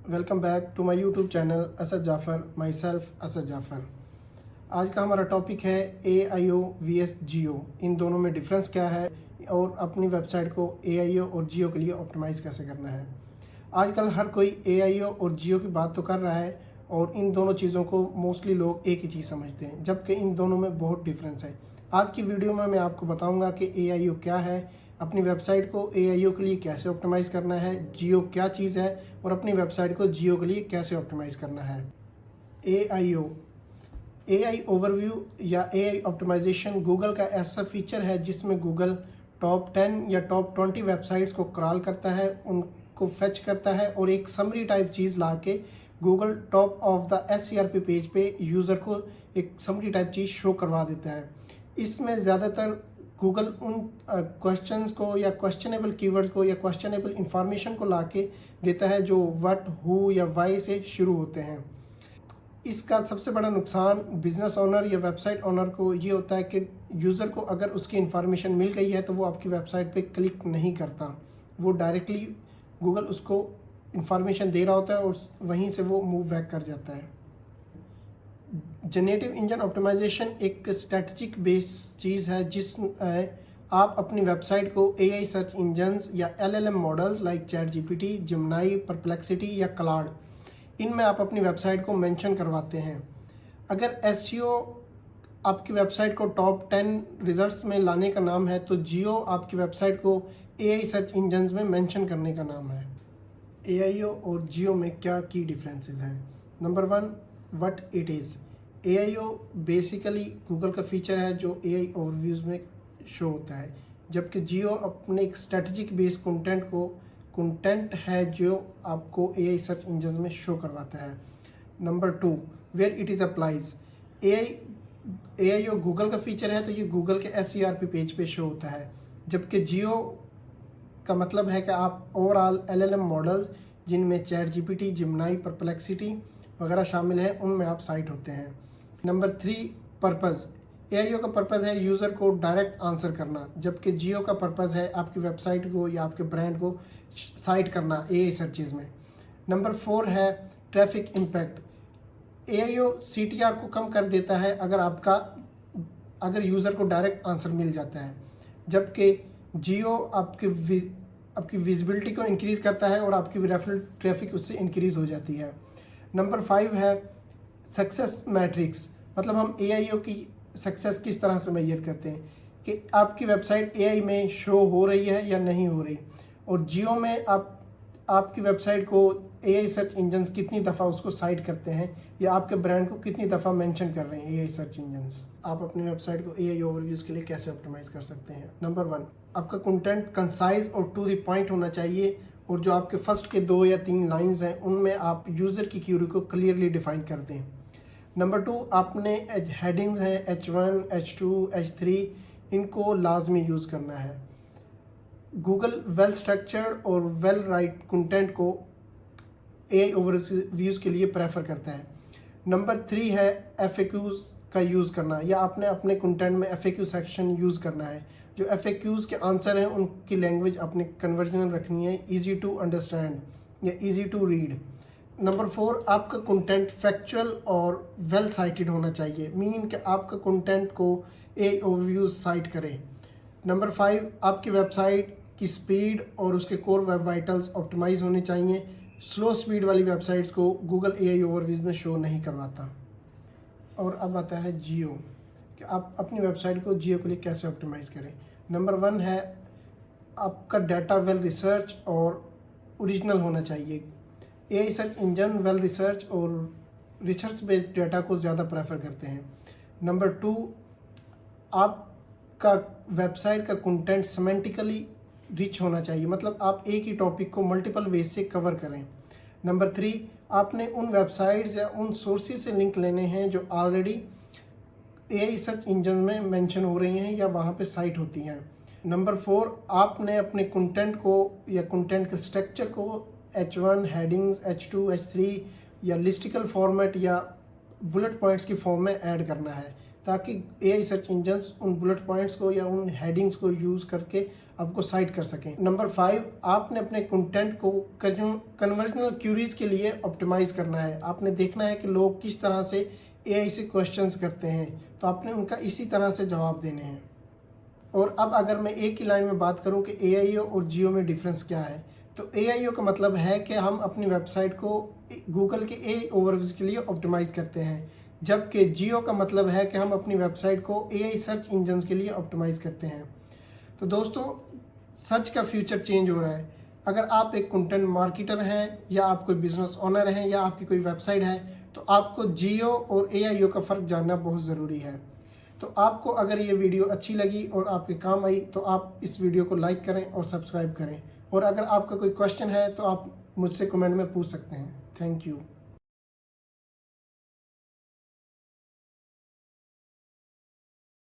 Welcome back to my YouTube channel Asad Jafar, myself Asad Jafar. आज का हमारा टॉपिक है AIO vs जियो। इन दोनों में डिफरेंस क्या है और अपनी वेबसाइट को AIO और जियो के लिए ऑप्टिमाइज़ कैसे करना है। आजकल हर कोई AIO और जियो की बात तो कर रहा है और इन दोनों चीज़ों को मोस्टली लोग एक ही चीज़ समझते हैं, जबकि इन दोनों में बहुत डिफरेंस है। आज की वीडियो में मैं आपको बताऊंगा कि AIO क्या है, अपनी वेबसाइट को AIO के लिए कैसे ऑप्टिमाइज़ करना है, जियो क्या चीज़ है और अपनी वेबसाइट को जियो के लिए कैसे ऑप्टिमाइज़ करना है। AIO AI ओवरव्यू या AI ऑप्टिमाइजेशन गूगल का ऐसा फीचर है जिसमें गूगल टॉप 10 या टॉप 20 वेबसाइट्स को क्रॉल करता है, उनको फेच करता है और एक समरी टाइप चीज़ ला के Google top of the SERP page पे यूज़र को एक समरी टाइप चीज़ शो करवा देता है। इसमें ज़्यादातर गूगल उन क्वेश्चंस को या क्वेश्चनेबल कीवर्ड्स को या क्वेश्चनेबल इंफॉर्मेशन को लाके देता है जो व्हाट, हु या वाई से शुरू होते हैं। इसका सबसे बड़ा नुकसान बिजनेस ओनर या वेबसाइट ओनर को ये होता है कि यूज़र को अगर उसकी इन्फॉर्मेशन मिल गई है तो वो आपकी वेबसाइट पे क्लिक नहीं करता, वो डायरेक्टली गूगल उसको इन्फॉर्मेशन दे रहा होता है और वहीं से वो मूव बैक कर जाता है। जनरेटिव इंजन ऑप्टिमाइजेशन एक स्ट्रेटजिक बेस चीज़ है जिसमें आप अपनी वेबसाइट को AI सर्च इंजन्स या LLM models like ChatGPT, Gemini, perplexity या क्लाउड, इनमें आप अपनी वेबसाइट को मेंशन करवाते हैं। अगर SEO आपकी वेबसाइट को टॉप 10 रिजल्ट्स में लाने का नाम है तो जियो आपकी वेबसाइट को AI सर्च इंजन्स में मेंशन करने का नाम है। AIO और जियो में क्या की डिफरेंसेस हैं। Number 1, what it is. AIO basically Google का फीचर है जो AI ओवरव्यूज़ में शो होता है, जबकि जियो अपने एक स्ट्रेटजिक बेस कंटेंट है जो आपको AI सर्च इंजन में शो करवाता है। Number 2, where it is applies. AIO Google का फीचर है तो ये गूगल के SERP पेज पे शो होता है, जबकि जियो का मतलब है कि आप ओवरऑल LLM मॉडल्स जिनमें ChatGPT, Gemini, परप्लेक्सिटी वगैरह शामिल है उनमें आप साइट होते हैं। Number 3, purpose. AIO का पर्पज़ है यूज़र को डायरेक्ट आंसर करना, जबकि जियो का पर्पज़ है आपकी वेबसाइट को या आपके ब्रांड को साइट करना AI सर्चेज़ में। नंबर 4 है ट्रैफिक इम्पैक्ट। AIO CTR को कम कर देता है अगर यूज़र को डायरेक्ट आंसर मिल जाता है, जबकि जियो आपकी विजिबिलिटी को इंक्रीज़ करता है और आपकी रेफरल ट्रैफिक उससे इंक्रीज़ हो जाती है। नंबर 5 है सक्सेस मैट्रिक्स, मतलब हम AIO की सक्सेस किस तरह से मेजर करते हैं कि आपकी वेबसाइट AI में शो हो रही है या नहीं हो रही, और जियो में आपकी वेबसाइट को AI सर्च इंजन्स कितनी दफ़ा उसको साइट करते हैं या आपके ब्रांड को कितनी दफ़ा मेंशन कर रहे हैं AI सर्च इंजन्स। आप अपनी वेबसाइट को AI ओवरव्यूज़ के लिए कैसे ऑप्टिमाइज़ कर सकते हैं। नंबर 1, आपका कंटेंट कंसाइज और टू द पॉइंट होना चाहिए, और जो आपके फर्स्ट के 2 या 3 लाइंस हैं उनमें आप यूज़र की क्यूरी को क्लियरली डिफाइन कर दें। नंबर 2, आपने हेडिंग्स हैं H1, H2, H3, इनको लाजमी यूज़ करना है। गूगल वेल स्ट्रक्चर्ड और वेल राइट कंटेंट को AI ओवरव्यूज़ के लिए प्रेफर करता है। नंबर 3 है FAQs का यूज़ करना, या आपने अपने कंटेंट में FAQ सेक्शन यूज़ करना है। जो FAQs के आंसर हैं उनकी लैंग्वेज अपने कन्वर्जनल रखनी है, ईजी टू अंडरस्टैंड या ईजी टू रीड। नंबर 4, आपका कंटेंट फैक्चुअल और वेल साइटेड होना चाहिए, मीनिंग कि आपका कंटेंट को AI ओवरव्यूज़ साइट करे। नंबर 5, आपकी वेबसाइट की स्पीड और उसके कोर वेब वाइटल्स ऑप्टिमाइज़ होने चाहिए। स्लो स्पीड वाली वेबसाइट्स को गूगल AI ओवरव्यूज़ में शो नहीं करवाता। और अब आता है जियो, कि आप अपनी वेबसाइट को जियो के लिए कैसे ऑप्टिमाइज़ करें। नंबर 1 है आपका डाटा वेल रिसर्च और ओरिजिनल होना चाहिए। AI search engine well research और रिसर्च बेस्ड डाटा को ज़्यादा प्रेफर करते हैं। नंबर 2, आपका वेबसाइट का कंटेंट सेमेंटिकली रिच होना चाहिए, मतलब आप एक ही टॉपिक को मल्टीपल वेज से कवर करें। नंबर 3, आपने उन वेबसाइट्स या उन सोर्सेज से लिंक लेने हैं जो ऑलरेडी AI सर्च इंजन में मेंशन हो रही हैं या वहाँ पे साइट होती हैं। नंबर 4, आपने अपने कंटेंट को या कंटेंट के स्ट्रक्चर को H1, हेडिंग्स, H2, H3 या लिस्टिकल फॉर्मेट या बुलेट पॉइंट्स की फॉर्म में ऐड करना है, ताकि AI सर्च इंजन्स उन बुलेट पॉइंट्स को या उन हेडिंग्स को यूज़ करके आपको साइट कर सकें। नंबर 5, आपने अपने कंटेंट को कन्वर्जनल क्यूरीज के लिए ऑप्टिमाइज करना है। आपने देखना है कि लोग किस तरह से एआई से क्वेश्चंस करते हैं, तो आपने उनका इसी तरह से जवाब देने हैं। और अब अगर मैं एक ही लाइन में बात करूं कि एआईओ और जियो में डिफरेंस क्या है, तो एआईओ का मतलब है कि हम अपनी वेबसाइट को गूगल के एआई ओवरव्यूज के लिए ऑप्टिमाइज करते हैं, जबकि जियो का मतलब है कि हम अपनी वेबसाइट को एआई सर्च इंजन्स के लिए ऑप्टिमाइज करते हैं। तो दोस्तों, सर्च का फ्यूचर चेंज हो रहा है। अगर आप एक कंटेंट मार्केटर हैं, या आप कोई बिजनेस ओनर हैं, या आपकी कोई वेबसाइट है, तो आपको जियो और एआईओ का फ़र्क जानना बहुत ज़रूरी है। तो आपको अगर ये वीडियो अच्छी लगी और आपके काम आई, तो आप इस वीडियो को लाइक करें और सब्सक्राइब करें। और अगर आपका कोई क्वेश्चन है तो आप मुझसे कमेंट में पूछ सकते हैं। Thank you.